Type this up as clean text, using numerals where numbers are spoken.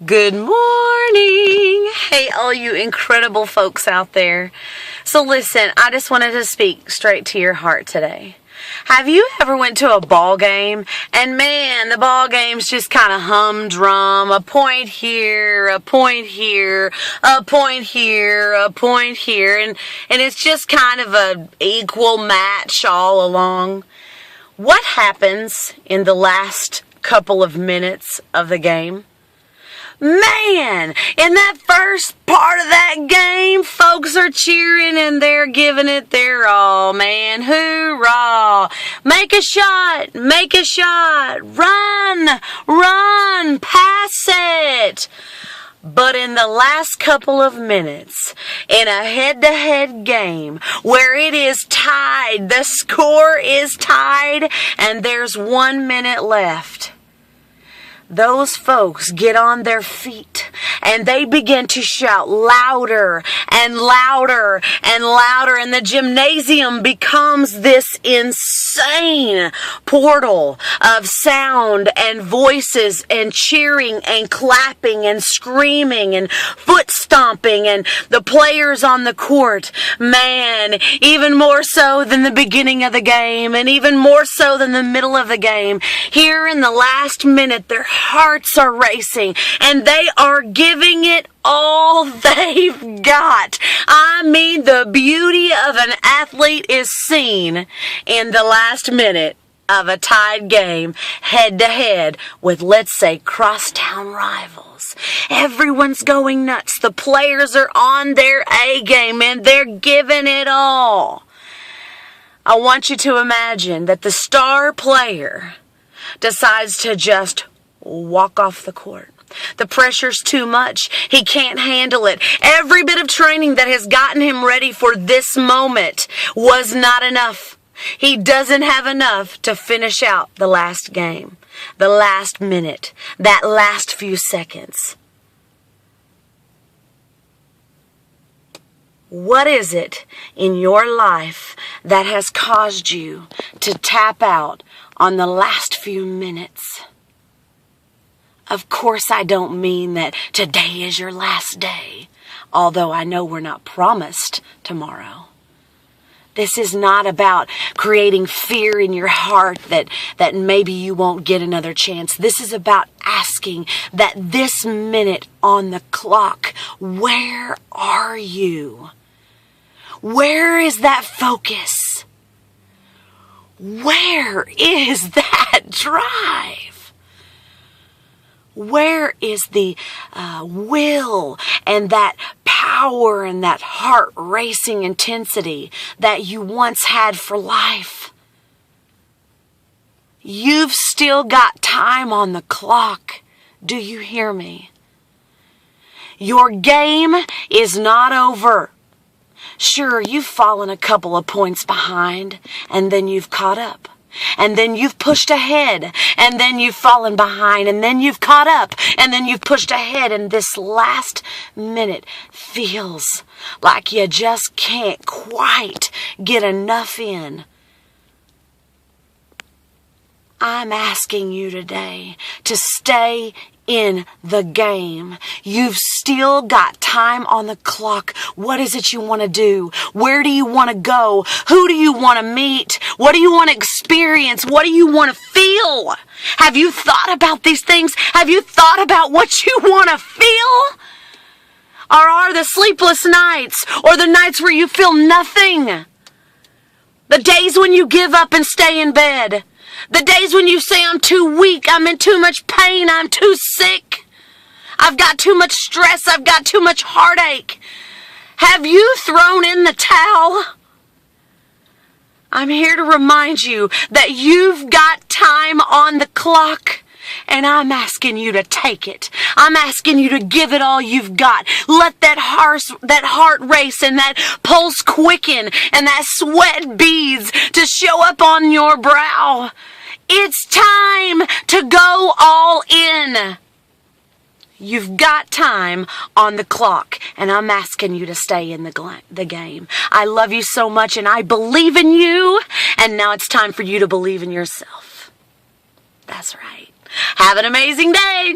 Good morning. Hey, all you incredible folks out there. So listen, I just wanted to speak straight to your heart today. Have you ever went to a ball game and man, the ball game's just kind of humdrum, a point here, a point here, a point here, a point here, and it's just kind of an equal match all along. What happens in the last couple of minutes of the game? Man, in that first part of that game, folks are cheering and they're giving it their all, man. Hoorah! Make a shot, run, pass it. But in the last couple of minutes, in a head-to-head game where it is tied, the score is tied, and there's 1 minute left, those folks get on their feet and they begin to shout louder and louder and louder, and the gymnasium becomes this insane portal of sound and voices and cheering and clapping and screaming and foot stomping, and the players on the court, man, even more so than the beginning of the game and even more so than the middle of the game, here in the last minute, their hearts are racing and they are giving it all they've got. I mean, the beauty of an athlete is seen in the last minute of a tied game, head to head with, let's say, crosstown rivals. Everyone's going nuts. The players are on their A game and they're giving it all. I want you to imagine that the star player decides to just walk off the court. The pressure's too much. He can't handle it. Every bit of training that has gotten him ready for this moment was not enough. He doesn't have enough to finish out the last game, the last minute, that last few seconds. What is it in your life that has caused you to tap out on the last few minutes? Of course, I don't mean that today is your last day, although I know we're not promised tomorrow. This is not about creating fear in your heart that maybe you won't get another chance. This is about asking that this minute on the clock, where are you? Where is that focus? Where is that drive? Where is the will and that power and that heart-racing intensity that you once had for life? You've still got time on the clock. Do you hear me? Your game is not over. Sure, you've fallen a couple of points behind, and then you've caught up. And then you've pushed ahead, and then you've fallen behind, and then you've caught up, and then you've pushed ahead, and this last minute feels like you just can't quite get enough in. I'm asking you today to stay in the game. You've still got time on the clock. What is it you want to do? Where do you want to go? Who do you want to meet? What do you want to experience? What do you want to feel? Have you thought about these things? Have you thought about what you want to feel? Or are the sleepless nights or the nights where you feel nothing? The days when you give up and stay in bed? The days when you say, I'm too weak, I'm in too much pain, I'm too sick, I've got too much stress, I've got too much heartache. Have you thrown in the towel? I'm here to remind you that you've got time on the clock. And I'm asking you to take it. I'm asking you to give it all you've got. Let that heart race and that pulse quicken and that sweat beads to show up on your brow. It's time to go all in. You've got time on the clock, and I'm asking you to stay in the game. I love you so much, and I believe in you, and now it's time for you to believe in yourself. That's right. Have an amazing day.